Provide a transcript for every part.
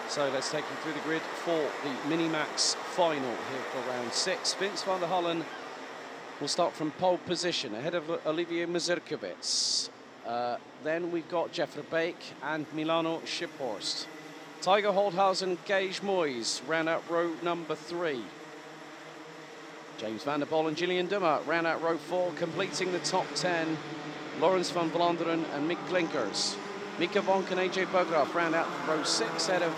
So let's take you through the grid for the Minimax final here for round 6. Vince van der Hallen will start from pole position ahead of Olivier Mazurkiewicz. Then we've got Jeff Verbeek and Milano Shiphorst. Tiger Holthausen, Gage Moyes round out row number 3. James van der Poel and Gillian Dummer round out row 4, completing the top 10. Laurens van Vlaanderen and Mick Klinkers. Mika Vonk and AJ Bograaf round out row 6 ahead of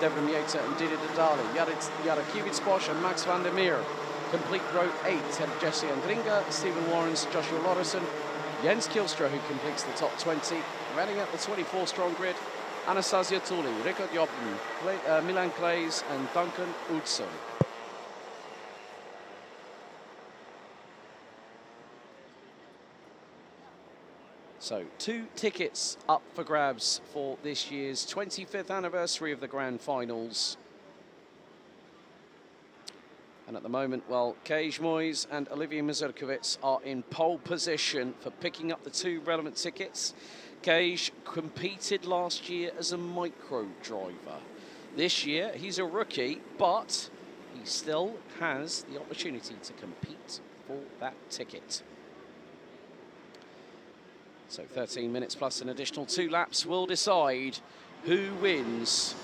Devrim Yeta and Didier Dali. Jara Kivitz-Bosch and Max van der Meer complete row 8 ahead of Jesse Andringa, Stephen Warrens, Joshua Lauritsen, Jens Kielstra, who completes the top 20. Rounding out the 24-strong grid, Anastasia Tully, Rickard Joppen, Milan Claes and Duncan Oudson. So 2 tickets up for grabs for this year's 25th anniversary of the Grand Finals. And at the moment, well, Gage Moyes and Olivier Mazurkiewicz are in pole position for picking up the 2 relevant tickets. Gage competed last year as a micro driver. This year, he's a rookie, but he still has the opportunity to compete for that ticket. So 13 minutes plus an additional 2 laps will decide who wins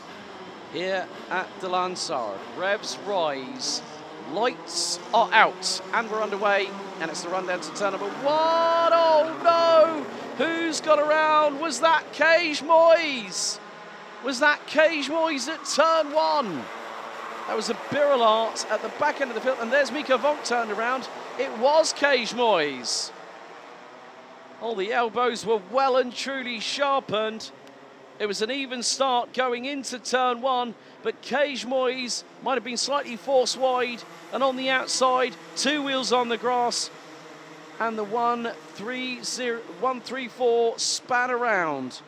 here at the Landsard. Revs rise, lights are out, and we're underway, and it's the run down to turn number 1. Oh no! Who's got around? Was that Gage Moyes? Was that Gage Moyes at turn 1? That was a Birol Art at the back end of the field, and there's Mika Vonk turned around. It was Gage Moyes. All the elbows were well and truly sharpened. It was an even start going into turn 1, but Gage Moyes might have been slightly forced wide, and on the outside, 2 wheels on the grass, and the 134 span around.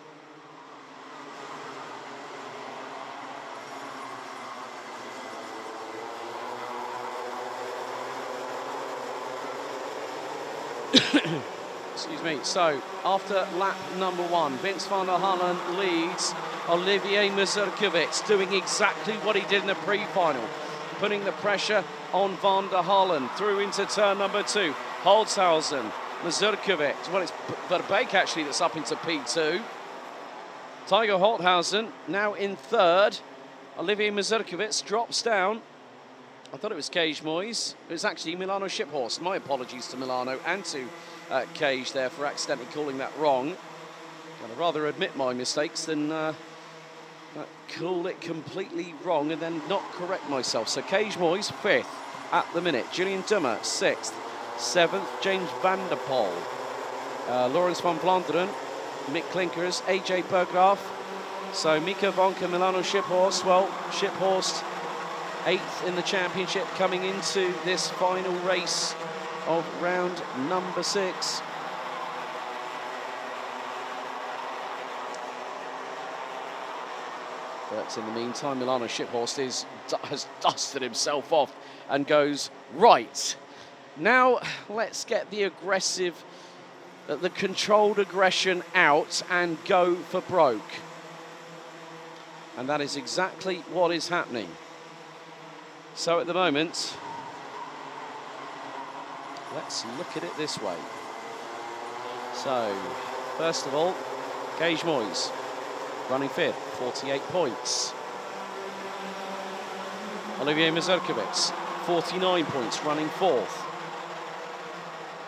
Excuse me. So, after lap number 1, Vince van der Hallen leads Olivier Mazurkiewicz, doing exactly what he did in the pre-final, putting the pressure on van der Hallen through into turn number 2. Holthausen, Mazurkiewicz, well, it's Verbeek actually that's up into P2. Tiger Holthausen now in 3rd. Olivier Mazurkiewicz drops down. I thought it was Gage Moyes. It was actually Milano Shiphorst. My apologies to Milano and to Gage there for accidentally calling that wrong. I'd rather admit my mistakes than call it completely wrong and then not correct myself. So Gage Moyes 5th at the minute. Gillian Dummer 6th. 7th, James van der Poel. Laurens van Vlaanderen, Mick Klinkers, AJ Bograaf. So Mika Vonk and Milano Shiphorst. Well, Shiphorst 8th in the championship coming into this final race of round number 6. But in the meantime, Milano Shiphorst has dusted himself off and goes, right, now let's get the aggressive, the controlled aggression out and go for broke. And that is exactly what is happening. So at the moment, let's look at it this way. So, first of all, Gage Moyes, running 5th, 48 points. Olivier Mazurkiewicz, 49 points, running 4th.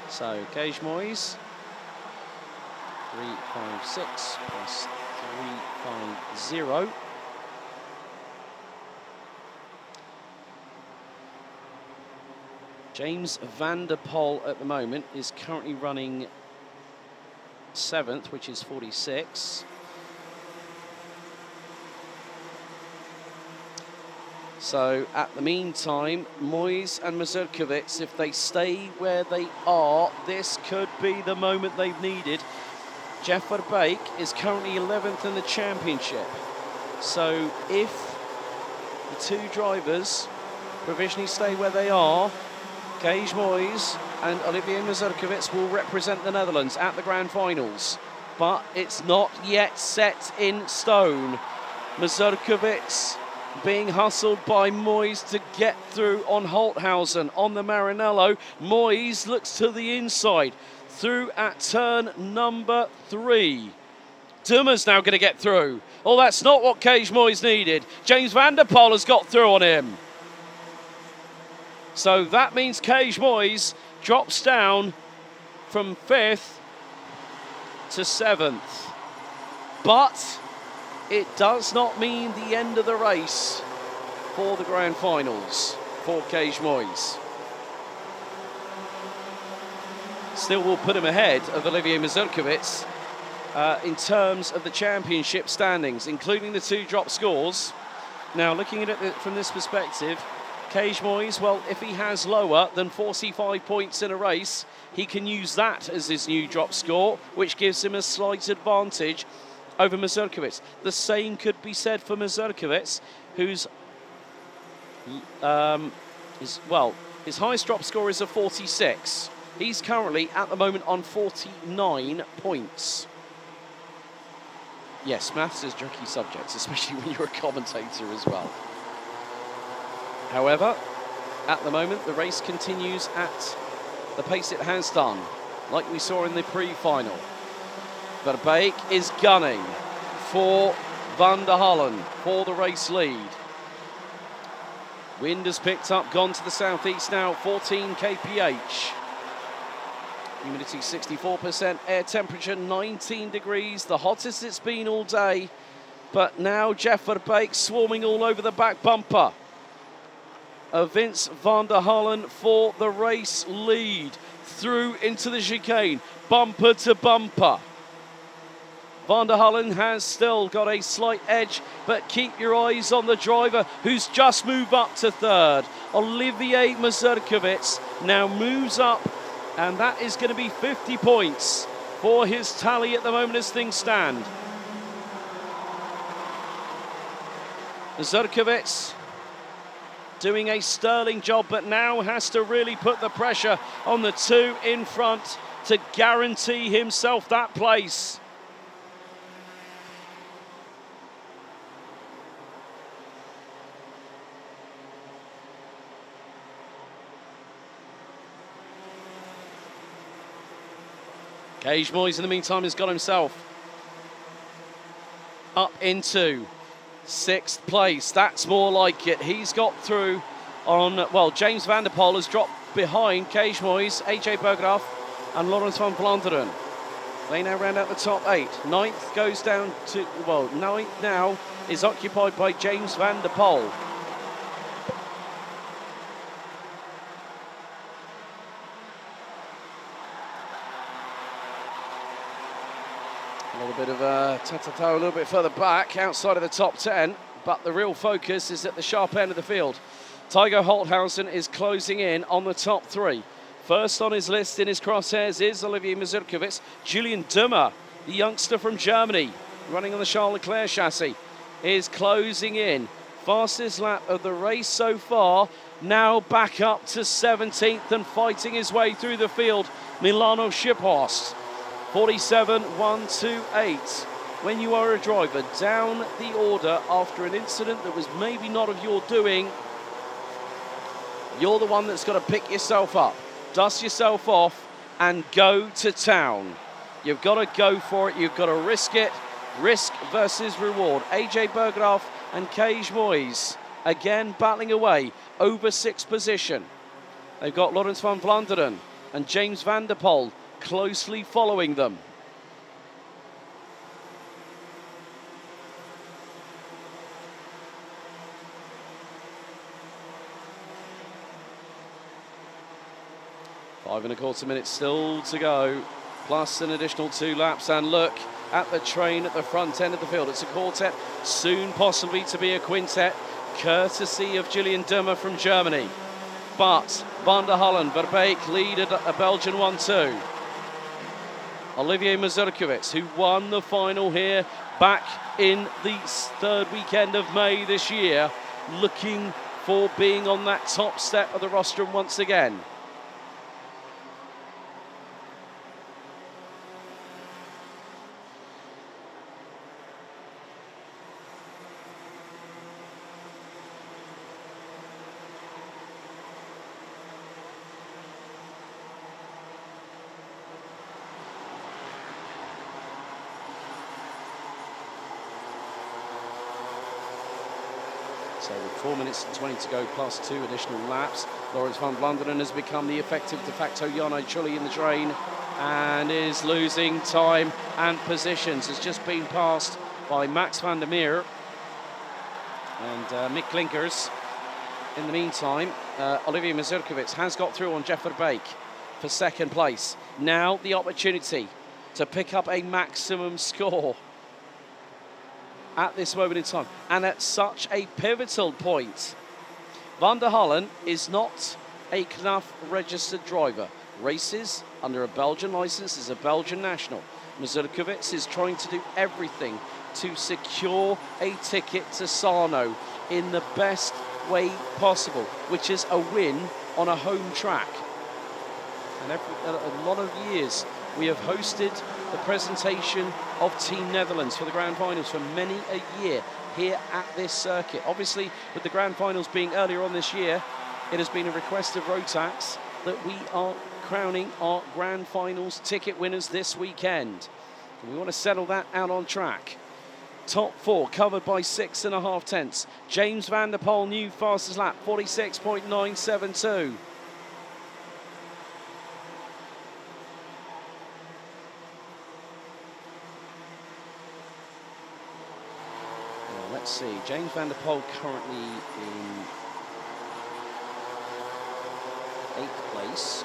So, Gage Moyes, 356 plus 350. James van der Poel at the moment is currently running 7th, which is 46. So at the meantime, Moyes and Mazurkiewicz, if they stay where they are, this could be the moment they've needed. Jeff Verbeek is currently 11th in the championship. So if the 2 drivers provisionally stay where they are, Gage Moyes and Olivier Mazurkiewicz will represent the Netherlands at the Grand Finals. But it's not yet set in stone. Mazurkiewicz being hustled by Moyes to get through on Holthausen on the Maranello. Moyes looks to the inside through at turn number 3. Dummer's now going to get through. Oh, that's not what Cage Moyes needed. James van der Poel has got through on him. So that means Cage Moyes drops down from 5th to 7th. But it does not mean the end of the race for the grand finals for Cage Moyes. Still will put him ahead of Olivier Mazurkiewicz in terms of the championship standings, including the 2 drop scores. Now, looking at it from this perspective, Cage Moyes, well, if he has lower than 45 points in a race, he can use that as his new drop score, which gives him a slight advantage over Mazurkiewicz. The same could be said for Mazurkiewicz, who's, his highest drop score is a 46. He's currently, at the moment, on 49 points. Yes, maths is tricky subjects, especially when you're a commentator as well. However, at the moment, the race continues at the pace it has done, like we saw in the pre-final. Verbeek is gunning for Van der Hallen for the race lead. Wind has picked up, gone to the southeast now, 14 kph. Humidity 64%, air temperature 19 degrees, the hottest it's been all day. But now Jeff Verbeek swarming all over the back bumper of Vince van der Hallen for the race lead. Through into the chicane, bumper to bumper. Van der Hallen has still got a slight edge, but keep your eyes on the driver who's just moved up to 3rd. Olivier Mazurkiewicz now moves up, and that is going to be 50 points for his tally at the moment as things stand. Mazurkiewicz doing a sterling job, but now has to really put the pressure on the 2 in front to guarantee himself that place. Cage Moyes, in the meantime, has got himself up into 6th place. That's more like it. He's got through on, well, James van der Poel has dropped behind Cage Moyes, AJ Berggraaf and Laurens van Vlaanderen. They now round out the top 8. 9th goes down to, well, 9th now is occupied by James van der Poel. A little bit of a ta-ta-ta a little bit further back, outside of the top 10, but the real focus is at the sharp end of the field. Tygo Holthausen is closing in on the top 3. First on his list in his crosshairs is Olivier Mazurkiewicz. Julian Dummer, the youngster from Germany, running on the Charles Leclerc chassis, is closing in. Fastest lap of the race so far, now back up to 17th and fighting his way through the field. Milano Schipphorst. 47.128. When you are a driver down the order after an incident that was maybe not of your doing, you're the one that's got to pick yourself up, dust yourself off and go to town. You've got to go for it, you've got to risk it. Risk versus reward. AJ Berggraaf and Cage Moyes again battling away over 6th position. They've got Laurens van Vlaanderen and James van der Poel closely following them. Five and a quarter minutes still to go, plus an additional 2 laps, and look at the train at the front end of the field. It's a quartet, soon possibly to be a quintet, courtesy of Julian Dummer from Germany. But Van der Hallen, Verbeek lead a Belgian 1-2. Olivier Mazurkiewicz, who won the final here back in the 3rd weekend of May this year, looking for being on that top step of the rostrum once again. So with 4 minutes and 20 to go, plus 2 additional laps, Laurens van Vlanderen has become the effective de facto Jarno Trulli in the train and is losing time and positions. Has just been passed by Max van der Meer and Mick Klinkers. In the meantime, Olivier Mazurkiewicz has got through on Jeff Verbeek for second place. Now the opportunity to pick up a maximum score at this moment in time, and at such a pivotal point. Van der Hallen is not a CNAF registered driver. Races under a Belgian licence, is a Belgian national. Mazurkiewicz is trying to do everything to secure a ticket to Sarno in the best way possible, which is a win on a home track. And a lot of years we have hosted the presentation of Team Netherlands for the Grand Finals for many a year here at this circuit. Obviously, with the Grand Finals being earlier on this year, it has been a request of Rotax that we are crowning our Grand Finals ticket winners this weekend. And we want to settle that out on track. Top 4 covered by 6.5 tenths. James van der Poel, new fastest lap, 46.972. Let's see, James van der Poel currently in 8th place,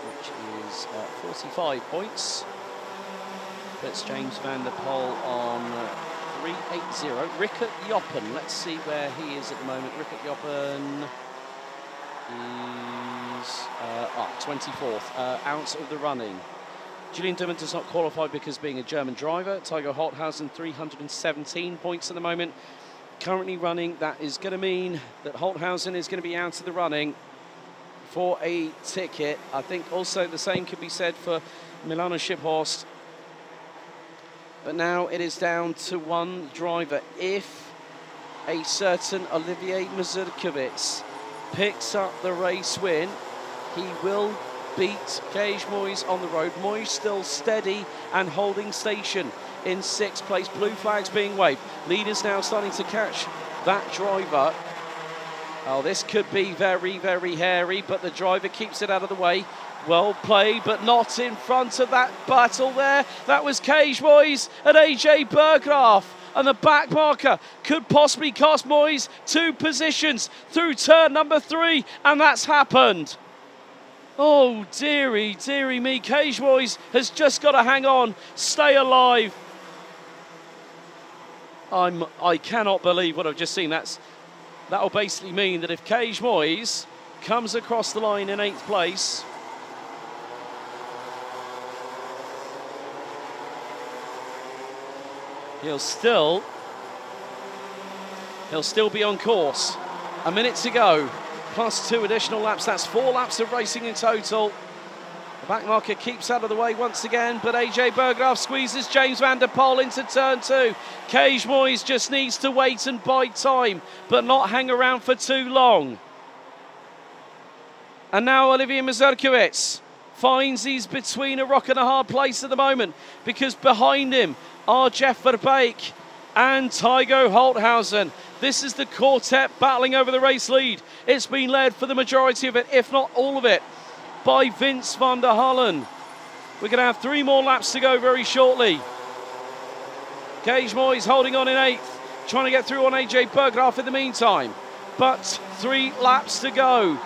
which is 45 points. Puts James van der Poel on 380. Rickert Joppen, let's see where he is at the moment. Rickert Joppen is 24th, out of the running. Julian Dimmen does not qualify because being a German driver. Tygo Holthausen, 317 points at the moment. Currently running, that is going to mean that Holthausen is going to be out of the running for a ticket. I think also the same could be said for Milano Schipphorst. But now it is down to one driver. If a certain Olivier Mazurkiewicz picks up the race win, he will beat Gage Moyes on the road. Moyes still steady and holding station in 6th place. Blue flags being waved. Leaders now starting to catch that driver. Oh, this could be very, very hairy, but the driver keeps it out of the way. Well played, but not in front of that battle there. That was Gage Moyes and AJ Berggraaf. And the back marker could possibly cost Moyes 2 positions through turn number 3, and that's happened. Oh, dearie, dearie me. Gage Moyes has just got to hang on, stay alive. I cannot believe what I've just seen. That'll basically mean that if Gage Moyes comes across the line in 8th place, he'll still be on course. A minute to go. Plus 2 additional laps. That's 4 laps of racing in total. The back marker keeps out of the way once again, but AJ Berggraaf squeezes James van der Poel into turn 2. Gage Moyes just needs to wait and bide time, but not hang around for too long. And now Olivier Mazurkiewicz finds he's between a rock and a hard place at the moment, because behind him are Jeff Verbeek and Tygo Holthausen. This is the quartet battling over the race lead. It's been led for the majority of it, if not all of it, by Vince van der Hallen. We're going to have 3 more laps to go very shortly. Gage Moyes holding on in 8th, trying to get through on AJ Berggraaf in the meantime. But 3 laps to go.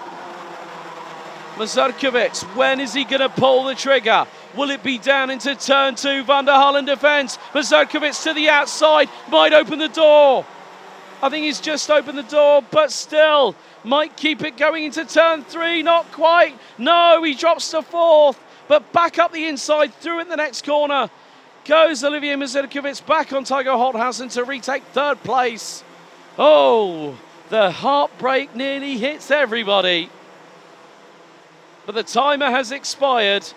Mazurkiewicz, when is he going to pull the trigger? Will it be down into turn 2? Van der Hallen defence. Mazurkiewicz to the outside, might open the door. I think he's just opened the door, but still might keep it going into turn 3. Not quite. No, he drops to 4th, but back up the inside, through in the next corner goes Olivier Mazurkiewicz, back on Tygo Holthausen to retake 3rd place. Oh, the heartbreak nearly hits everybody. But the timer has expired.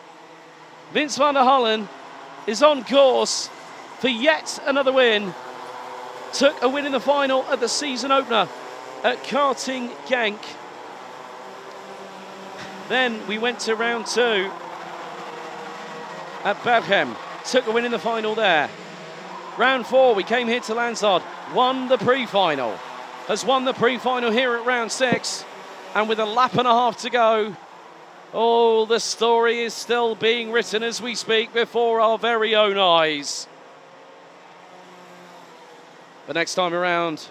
Vince van der Hallen is on course for yet another win. Took a win in the final at the season opener at Karting Genk. Then we went to round 2 at Berchem. Took a win in the final there. Round 4, we came here to Landsard, won the pre-final. has won the pre-final here at round 6. And with a lap and a half to go, oh, the story is still being written as we speak before our very own eyes. But next time around,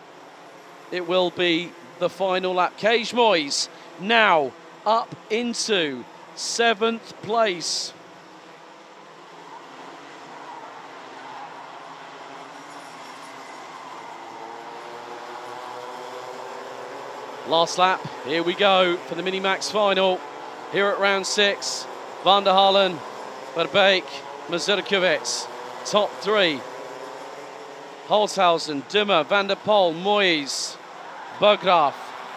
it will be the final lap. Cage Moyes now up into 7th place. Last lap, here we go for the Minimax final. Here at round 6, Van der Halen, Verbeek, Mazurkiewicz. Top 3, Holzhausen, Dummer, Van der Poel, Moyes, Berggraaf.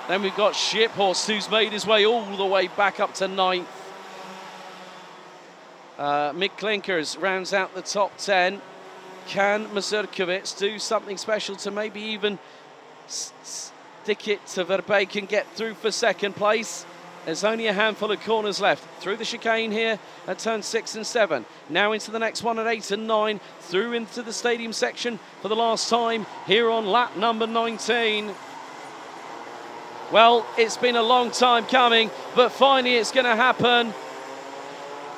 Then we've got Shiphorst, who's made his way all the way back up to 9th. Mick Klinkers rounds out the top 10. Can Mazurkiewicz do something special to maybe even stick it to Verbeek and get through for 2nd place? There's only a handful of corners left. Through the chicane here at turns 6 and 7. Now into the next one at 8 and 9. Through into the stadium section for the last time here on lap number 19. Well, it's been a long time coming, but finally it's going to happen.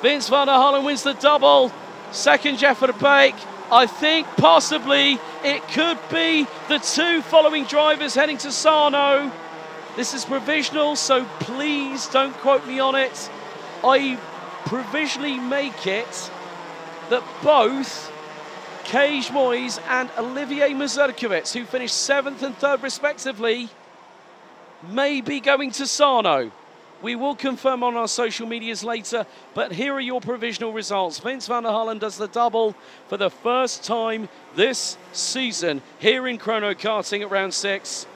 Vince van der Halen wins the double. 2nd, Jeff Verbeek. I think possibly it could be the 2 following drivers heading to Sarno. This is provisional, so please don't quote me on it. I provisionally make it that both Cage Moyes and Olivier Mazurkiewicz, who finished 7th and 3rd respectively, may be going to Sarno. We will confirm on our social medias later, but here are your provisional results. Vince van der Halen does the double for the first time this season here in chrono karting at round 6.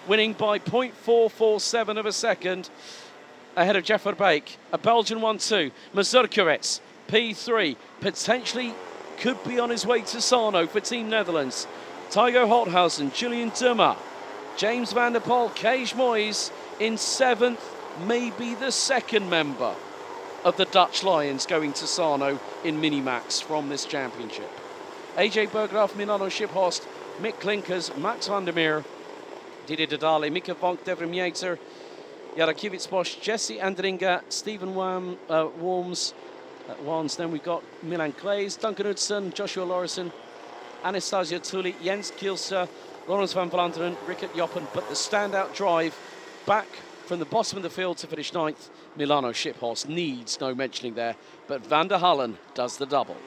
Winning by 0.447 of a second ahead of Jeff Verbeek. A Belgian 1-2. Mazurkiewicz, P3, potentially could be on his way to Sarno for Team Netherlands. Tygo Holthausen, Julian Dummer, James van der Poel, Cage Moyes in 7th, maybe the 2nd member of the Dutch Lions going to Sarno in Minimax from this championship. AJ Berggraaf, Milano Shiphorst, Mick Klinkers, Max van der Meer, Didier Dedale, Mika Vonk, Devrim Yater, Jarakiewicz Bosch, Jesse Andringa, Stephen Worms, then we've got Milan Claes, Duncan Hudson, Joshua Lorison, Anastasia Tully, Jens Kielser, Lawrence van Vlaanderen, Rickert Joppen, but the standout drive back from the bottom of the field to finish 9th, Milano Shiphorst needs no mentioning there, but Van der Halen does the double.